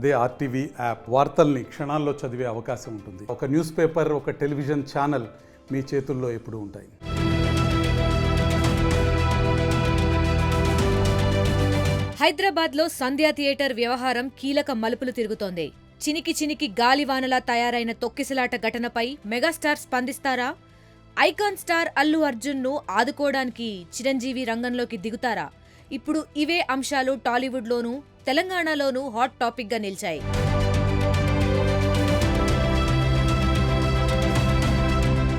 అదే RTV app వార్తల్ని క్షణాల్లో చదివే అవకాశం ఉంటుంది. ఒక న్యూస్ పేపర్, ఒక టెలివిజన్ ఛానల్ మీ చేతుల్లో ఎప్పుడూ ఉంటాయి. హైదరాబాద్లో సంధ్యా థియేటర్ వ్యవహారం కీలక మలుపులు తిరుగుతోంది. చినికి గాలివానలా తయారైన తొక్కిసలాట ఘటనపై మెగాస్టార్ స్పందిస్తారా? ఐకాన్ స్టార్ అల్లు అర్జున్ను ఆదుకోవడానికి చిరంజీవి రంగంలోకి దిగుతారా? ఇప్పుడు ఇవే అంశాలు టాలీవుడ్లోనూ తెలంగాణలోనూ హాట్ టాపిక్గా నిలిచాయి.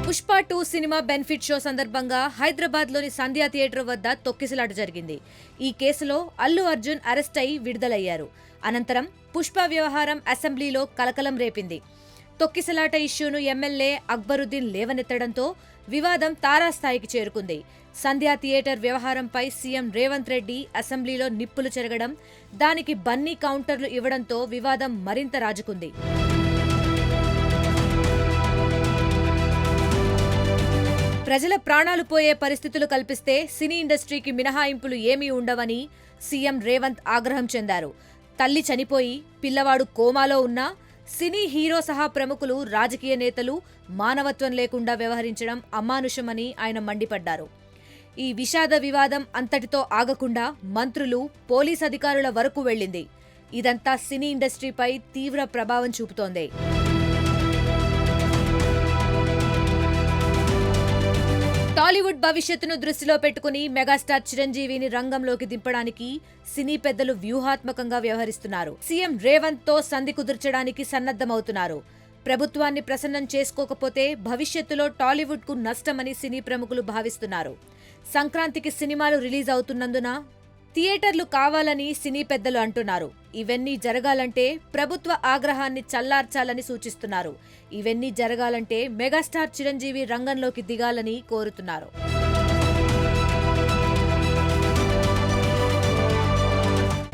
పుష్ప 2 సినిమా బెనిఫిట్ షో సందర్భంగా హైదరాబాద్లోని సంధ్యా థియేటర్ వద్ద తొక్కిసలాట జరిగింది. ఈ కేసులో అల్లు అర్జున్ అరెస్ట్ అయి విడుదలయ్యారు. అనంతరం పుష్ప వ్యవహారం అసెంబ్లీలో కలకలం రేపింది. తొక్కిసలాట ఇష్యూను ఎమ్మెల్యే అక్బరుద్దీన్ లేవనెత్తడంతో వివాదం తారాస్థాయికి చేరుకుంది. సంధ్యా థియేటర్ వ్యవహారంపై సీఎం రేవంత్ రెడ్డి అసెంబ్లీలో నిప్పులు చెరగడం, దానికి బన్నీ కౌంటర్లు ఇవ్వడంతో వివాదం మరింత రాజుకుంది. ప్రజల ప్రాణాలు పోయే పరిస్థితులు కల్పిస్తే సినీ ఇండస్ట్రీకి మినహాయింపులు ఏమీ ఉండవని సీఎం రేవంత్ ఆగ్రహం చెందారు. తల్లి చనిపోయి పిల్లవాడు కోమాలో ఉన్నా సినీ హీరో సహా ప్రముఖులు, రాజకీయ నేతలు మానవత్వం లేకుండా వ్యవహరించడం అమానుషమని ఆయన మండిపడ్డారు. ఈ విషాద వివాదం అంతటితో ఆగకుండా మంత్రులు, పోలీస్ అధికారుల వరకు వెళ్లింది. ఇదంతా సినీ ఇండస్ట్రీపై తీవ్ర ప్రభావం చూపుతోంది. టాలీవుడ్ భవిష్యత్తును దృష్టిలో పెట్టుకుని మెగాస్టార్ చిరంజీవిని రంగంలోకి దింపడానికి సినీ పెద్దలు వ్యూహాత్మకంగా వ్యవహరిస్తున్నారు. సీఎం రేవంత్ తో సంధి కుదుర్చడానికి సన్నద్ధమవుతున్నారు. ప్రభుత్వాన్ని ప్రసన్నం చేసుకోకపోతే భవిష్యత్తులో టాలీవుడ్ కు నష్టమని సినీ ప్రముఖులు భావిస్తున్నారు. సంక్రాంతికి సినిమాలు రిలీజ్ అవుతున్నందున థియేటర్లు కావాలని సినీ పెద్దలు అంటున్నారు. ఇవన్నీ జరగాలంటే ప్రభుత్వ ఆగ్రహాన్ని చల్లార్చాలని సూచిస్తున్నారు. ఇవన్నీ జరగాలంటే మెగాస్టార్ చిరంజీవి రంగంలోకి దిగాలని కోరుతున్నారు.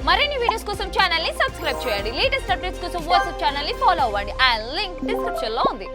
మరిన్ని వీడియోస్ కోసం ఛానల్ ని సబ్స్క్రైబ్ చేయండి. లేటెస్ట్ అప్డేట్స్ కోసం వాట్సాప్ ఛానల్ ని ఫాలో అవ్వండి. ఆ లింక్ డిస్క్రిప్షన్ లో ఉంది.